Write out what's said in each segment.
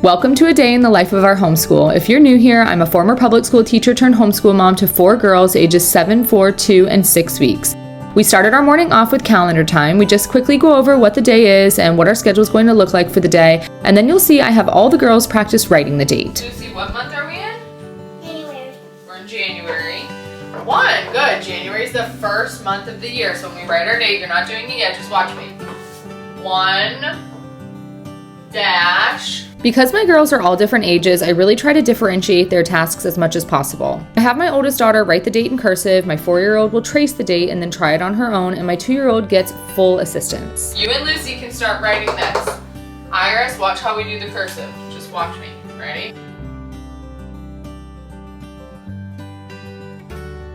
Welcome to a day in the life of our homeschool. If you're new here, I'm a former public school teacher turned homeschool mom to 4 girls ages 7, 4, 2, and 6 weeks. We started our morning off with calendar time. We just quickly go over what the day is and what our schedule is going to look like for the day, and then you'll see I have all the girls practice writing the date. Lucy, what month are we in? January. We're in January. Good. January is the first month of the year, so when we write our date, you're not doing it yet, just watch me. 1 dash. Because my girls are all different ages, I really try to differentiate their tasks as much as possible. I have my oldest daughter write the date in cursive, my 4-year-old will trace the date and then try it on her own, and my 2-year-old gets full assistance. You and Lucy can start writing this. Iris, watch how we do the cursive. Just watch me. Ready?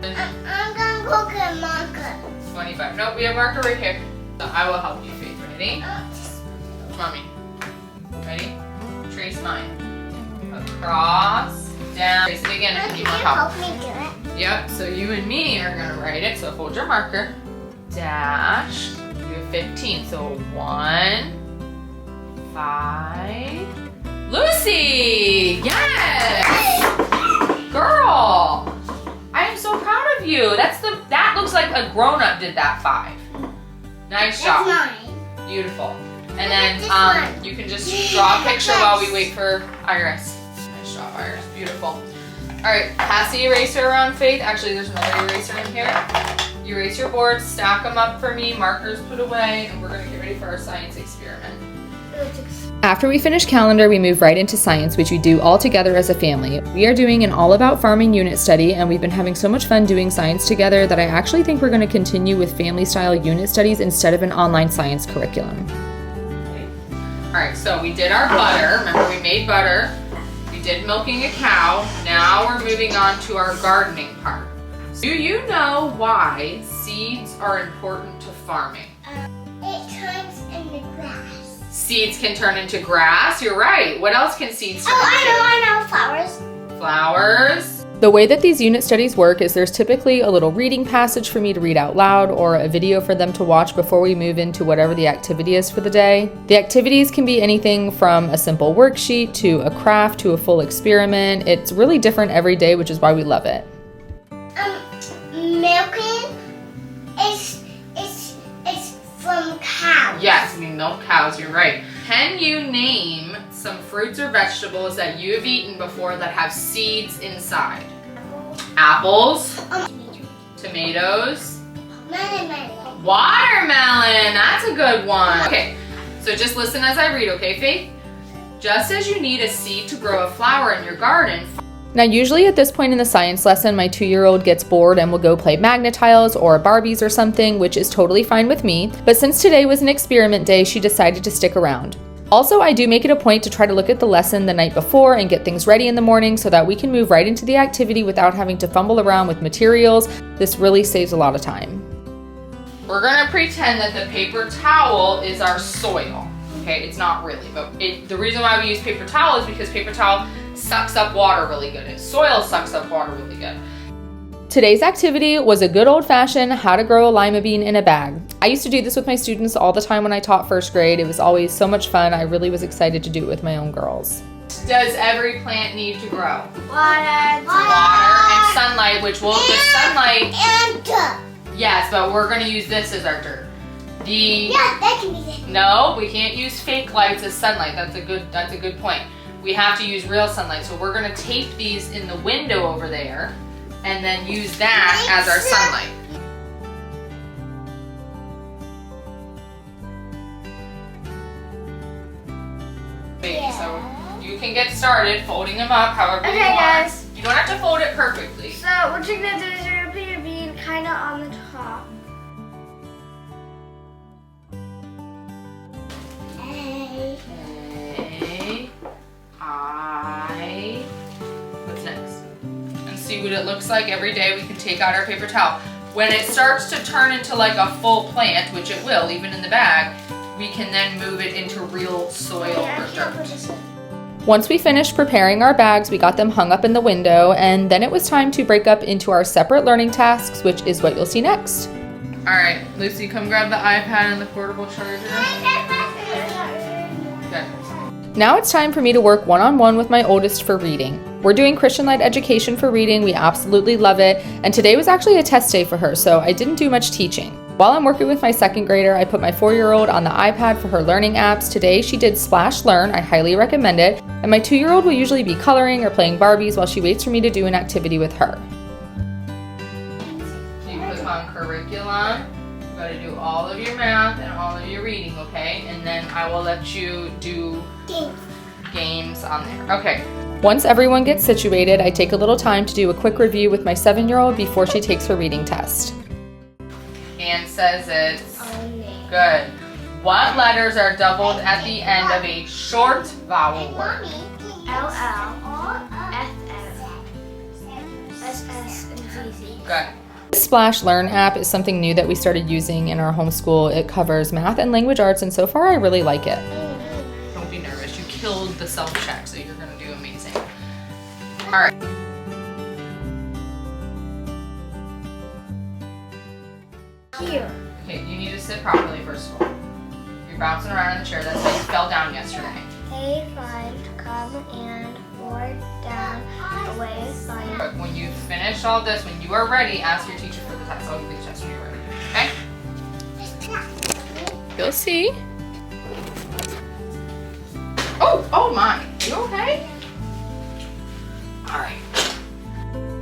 I'm gonna go get a marker. 25. Nope, we have marker right here. So I will help you, Faith. Ready? Mommy. Ready? Trace mine. Across, down. Trace it again if you need more help. Help me do it. Yep, so you and me are gonna write it. So hold your marker. Dash. You have 15. So 1, 5. Lucy! Yes! Girl! I am so proud of you. That looks like a grown-up did that 5. Nice job. That's mine. Beautiful. And then you can just draw a picture while we wait for Iris. Nice job, Iris. Beautiful. All right, pass the eraser around, Faith. Actually, there's another eraser in here. You erase your boards, stack them up for me, markers put away, and we're gonna get ready for our science experiment. After we finish calendar, we move right into science, which we do all together as a family. We are doing an all about farming unit study, and we've been having so much fun doing science together that I actually think we're gonna continue with family style unit studies instead of an online science curriculum. All right, so we did our butter. Remember, we made butter. We did milking a cow. Now we're moving on to our gardening part. Do you know why seeds are important to farming? It turns into grass. Seeds can turn into grass. You're right. What else can seeds turn into? I know. Flowers. Flowers. The way that these unit studies work is there's typically a little reading passage for me to read out loud or a video for them to watch before we move into whatever the activity is for the day. The activities can be anything from a simple worksheet to a craft to a full experiment. It's really different every day, which is why we love it. Milking is from cows. Yes, we milk cows. You're right. Can you name some fruits or vegetables that you have eaten before that have seeds inside? Apples. Tomatoes. Melon. Watermelon. That's a good one. Okay, so just listen as I read, okay, Faith? Just as you need a seed to grow a flower in your garden. Now, usually at this point in the science lesson, my 2-year-old gets bored and will go play Magnetiles or Barbies or something, which is totally fine with me. But since today was an experiment day, she decided to stick around. Also, I do make it a point to try to look at the lesson the night before and get things ready in the morning so that we can move right into the activity without having to fumble around with materials. This really saves a lot of time. We're gonna pretend that the paper towel is our soil. Okay, it's not really, but the reason why we use paper towel is because paper towel sucks up water really good and soil sucks up water really good. Today's activity was a good old-fashioned how to grow a lima bean in a bag. I used to do this with my students all the time when I taught 1st grade. It was always so much fun. I really was excited to do it with my own girls. Does every plant need to grow? Water. Water and sunlight, which will the sunlight. And dirt. Yes, but we're gonna use this as our dirt. Yeah, that can be it. No, we can't use fake lights as sunlight. That's a good point. We have to use real sunlight. So we're gonna tape these in the window over there and then use that as our sunlight. Yeah. So you can get started folding them up however you want. Guys. You don't have to fold it perfectly. So what you're gonna do is you're gonna put your bean kind of on the top. What's next? And see what it looks like every day. We can take out our paper towel. When it starts to turn into like a full plant, which it will, even in the bag, we can then move it into real soil or dirt. Once we finished preparing our bags, we got them hung up in the window, and then it was time to break up into our separate learning tasks, which is what you'll see next. All right, Lucy, come grab the iPad and the portable charger. Okay. Now it's time for me to work one-on-one with my oldest for reading. We're doing Christian-led education for reading. We absolutely love it. And today was actually a test day for her, so I didn't do much teaching. While I'm working with my second grader, I put my 4-year-old on the iPad for her learning apps. Today she did SplashLearn. I highly recommend it. And my 2-year-old will usually be coloring or playing Barbies while she waits for me to do an activity with her. You click on curriculum. You gotta do all of your math and all of your reading, okay? And then I will let you do games on there. Okay. Once everyone gets situated, I take a little time to do a quick review with my 7-year-old before she takes her reading test. Anne says it's good. What letters are doubled at the end of a short vowel word? L, F, S, and Z. Good. This SplashLearn app is something new that we started using in our homeschool. It covers math and language arts, and so far I really like it. Don't be nervous. You killed the self-check, so you're going to do amazing. All right. Here. Okay, you need to sit properly first of all. You're bouncing around in the chair. That's how you fell down yesterday. A, find, come, and, forward, down, away, find. But when you finish all this, when you are ready, ask your teacher for the test. I'll give you the test when you're ready. Okay? You'll see. Oh my. You okay? All right.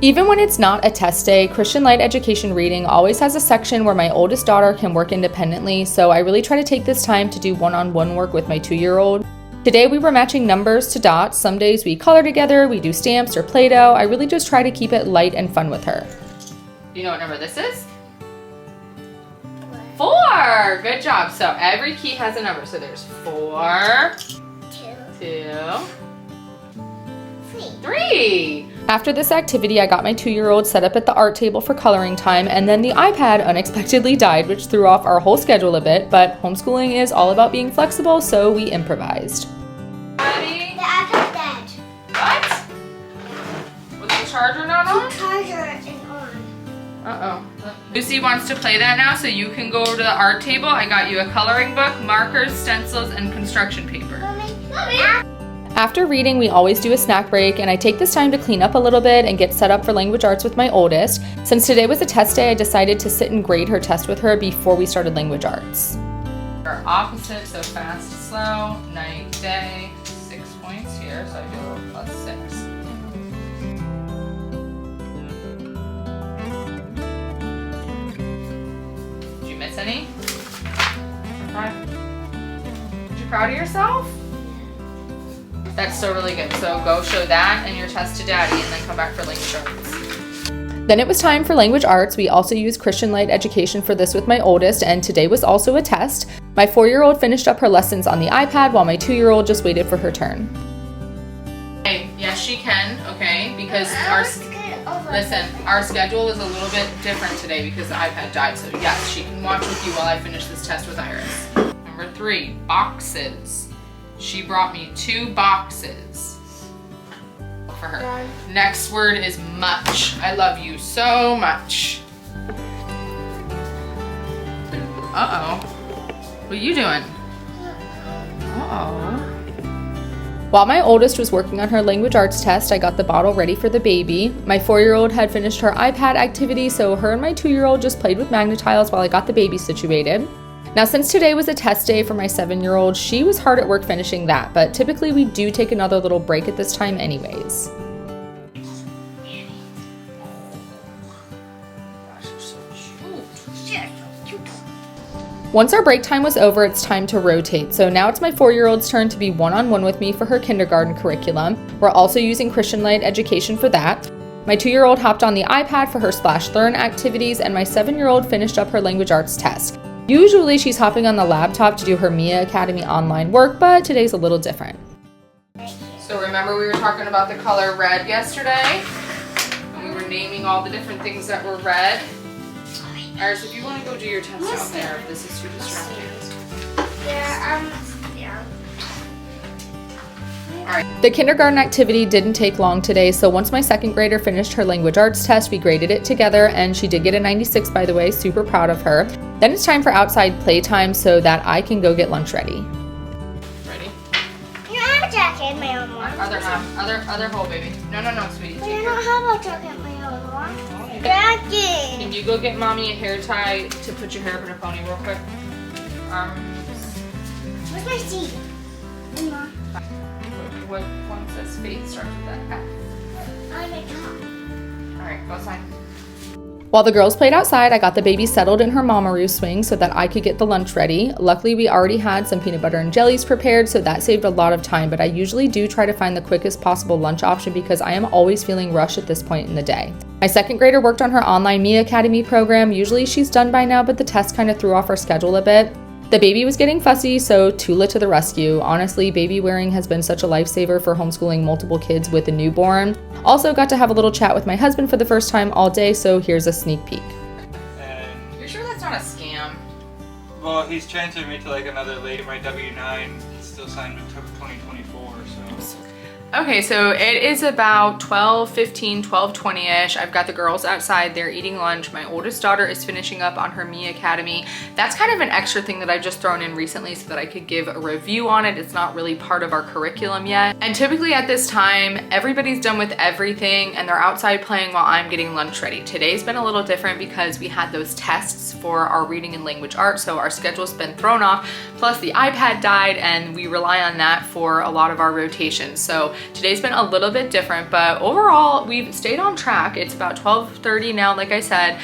Even when it's not a test day, Christian-led education reading always has a section where my oldest daughter can work independently, so I really try to take this time to do one-on-one work with my 2-year-old. Today we were matching numbers to dots. Some days we color together, we do stamps or Play-Doh. I really just try to keep it light and fun with her. Do you know what number this is? 4. Good job. So every key has a number. So there's 4, 2, 3. After this activity, I got my 2-year-old set up at the art table for coloring time, and then the iPad unexpectedly died, which threw off our whole schedule a bit, but homeschooling is all about being flexible, so we improvised. Ready? The iPad's dead. What? Was the charger not on? The charger is on. Uh-oh. Lucy wants to play that now, so you can go over to the art table. I got you a coloring book, markers, stencils, and construction paper. Mommy. After reading, we always do a snack break, and I take this time to clean up a little bit and get set up for language arts with my oldest. Since today was a test day, I decided to sit and grade her test with her before we started language arts. Our opposite, so fast, slow, night, day, 6 points here, so I do a +6. Did you miss any? Are you proud of yourself? That's so really good. So go show that and your test to Daddy and then come back for language arts. Then it was time for language arts. We also use Christian-led education for this with my oldest, and today was also a test. My 4-year-old finished up her lessons on the iPad while my 2-year-old just waited for her turn. Hey, yes she can, okay? Because our schedule is a little bit different today because the iPad died. So yes, she can watch with you while I finish this test with Iris. Number 3, boxes. She brought me 2 boxes for her. Done. Next word is much. I love you so much. Uh-oh. What are you doing? Uh-oh. While my oldest was working on her language arts test, I got the bottle ready for the baby. My 4-year-old had finished her iPad activity, so her and my 2-year-old just played with Magnetiles while I got the baby situated. Now, since today was a test day for my 7-year-old, she was hard at work finishing that, but typically we do take another little break at this time anyways. Once our break time was over, it's time to rotate. So now it's my 4-year-old's turn to be one-on-one with me for her kindergarten curriculum. We're also using Christian-led education for that. My 2-year-old hopped on the iPad for her SplashLearn activities, and my 7-year-old finished up her language arts test. Usually she's hopping on the laptop to do her Miacademy online work, but today's a little different. So remember we were talking about the color red yesterday? And we were naming all the different things that were red. Iris, if you want to go do your test out there, if this is too distracting. Yeah. The kindergarten activity didn't take long today, so once my 2nd grader finished her language arts test, we graded it together, and she did get a 96, by the way, super proud of her. Then it's time for outside playtime so that I can go get lunch ready. Ready? You know, I'm Other hole, baby. No, sweetie. But I don't have a chocolate my own one. Can Dragon. you go get mommy a hair tie to put your hair up in a pony real quick? Where's my seat? Mama. What one says faith starts with that F? On the top. Alright, go outside. While the girls played outside, I got the baby settled in her Mamaroo swing so that I could get the lunch ready. Luckily, we already had some peanut butter and jellies prepared, so that saved a lot of time, but I usually do try to find the quickest possible lunch option because I am always feeling rushed at this point in the day. My second grader worked on her online Miacademy program. Usually she's done by now, but the test kind of threw off our schedule a bit. The baby was getting fussy, so Tula to the rescue. Honestly, baby wearing has been such a lifesaver for homeschooling multiple kids with a newborn. Also got to have a little chat with my husband for the first time all day, so here's a sneak peek. And You're sure that's not a scam? well, he's transferred me to like another lady. My W-9 still signed until 2024, so. Okay, so it is about 12:15, 12:20-ish. I've got the girls outside, they're eating lunch. My oldest daughter is finishing up on her Miacademy. That's kind of an extra thing that I've just thrown in recently so that I could give a review on it. It's not really part of our curriculum yet. And typically at this time, everybody's done with everything and they're outside playing while I'm getting lunch ready. Today's been a little different because we had those tests for our reading and language arts, so our schedule's been thrown off. Plus the iPad died and we rely on that for a lot of our rotations. So today's been a little bit different, but overall we've stayed on track. It's about 12:30 now, like I said.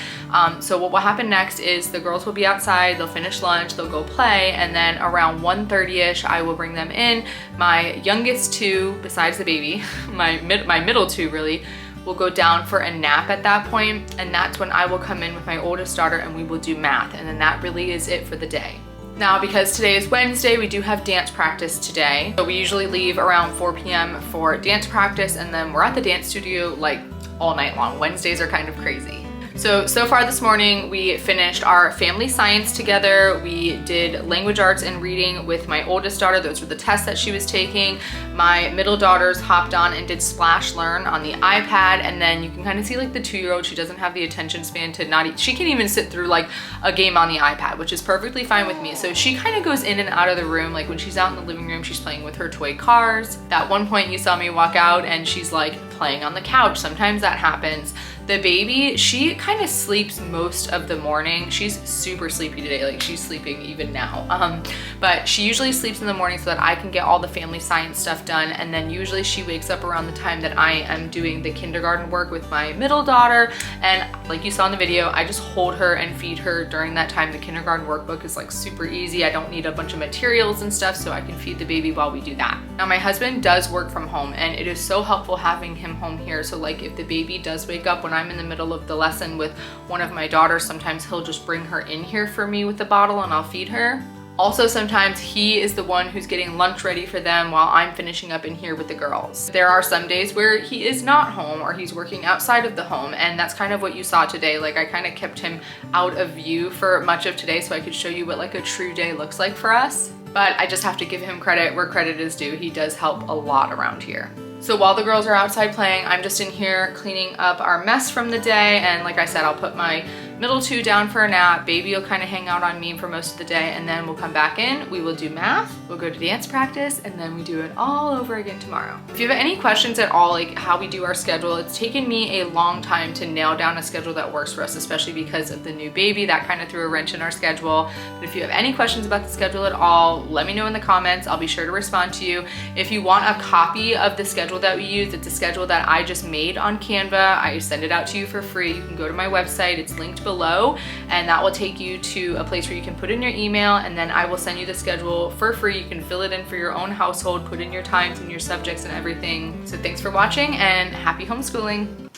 So what will happen next is the girls will be outside, they'll finish lunch, they'll go play, and then around 1:30-ish I will bring them in. My youngest two, besides the baby, my middle two really, will go down for a nap at that point, and that's when I will come in with my oldest daughter and we will do math, and then that really is it for the day. Now, because today is Wednesday, we do have dance practice today. So we usually leave around 4 p.m. for dance practice, and then we're at the dance studio like all night long. Wednesdays are kind of crazy. So far this morning, we finished our family science together. We did language arts and reading with my oldest daughter. Those were the tests that she was taking. My middle daughters hopped on and did SplashLearn on the iPad, and then you can kind of see like the 2-year-old, she doesn't have the attention span to she can't even sit through like a game on the iPad, which is perfectly fine with me. So she kind of goes in and out of the room. Like when she's out in the living room, she's playing with her toy cars. At one point you saw me walk out and she's like playing on the couch. Sometimes that happens. The baby, she kind of sleeps most of the morning. She's super sleepy today, like she's sleeping even now. But she usually sleeps in the morning so that I can get all the family science stuff done, and then usually she wakes up around the time that I am doing the kindergarten work with my middle daughter, and like you saw in the video, I just hold her and feed her during that time. The kindergarten workbook is like super easy. I don't need a bunch of materials and stuff, so I can feed the baby while we do that. Now my husband does work from home, and it is so helpful having him home here. So like if the baby does wake up when I'm in the middle of the lesson with one of my daughters, sometimes he'll just bring her in here for me with the bottle and I'll feed her. Also, sometimes he is the one who's getting lunch ready for them while I'm finishing up in here with the girls. There are some days where he is not home or he's working outside of the home, and that's kind of what you saw today. Like I kind of kept him out of view for much of today so I could show you what like a true day looks like for us. But I just have to give him credit where credit is due. He does help a lot around here. So while the girls are outside playing, I'm just in here cleaning up our mess from the day, and like I said, I'll put my middle two down for a nap. Baby will kind of hang out on me for most of the day, and then we'll come back in, we will do math, we'll go to dance practice, and then we do it all over again tomorrow. If you have any questions at all, like how we do our schedule, it's taken me a long time to nail down a schedule that works for us, especially because of the new baby. That kind of threw a wrench in our schedule. But if you have any questions about the schedule at all, let me know in the comments. I'll be sure to respond to you. If you want a copy of the schedule that we use, it's a schedule that I just made on Canva. I send it out to you for free. You can go to my website, it's linked below, and that will take you to a place where you can put in your email, and then I will send you the schedule for free. You can fill it in for your own household, put in your times and your subjects and everything. So thanks for watching, and happy homeschooling.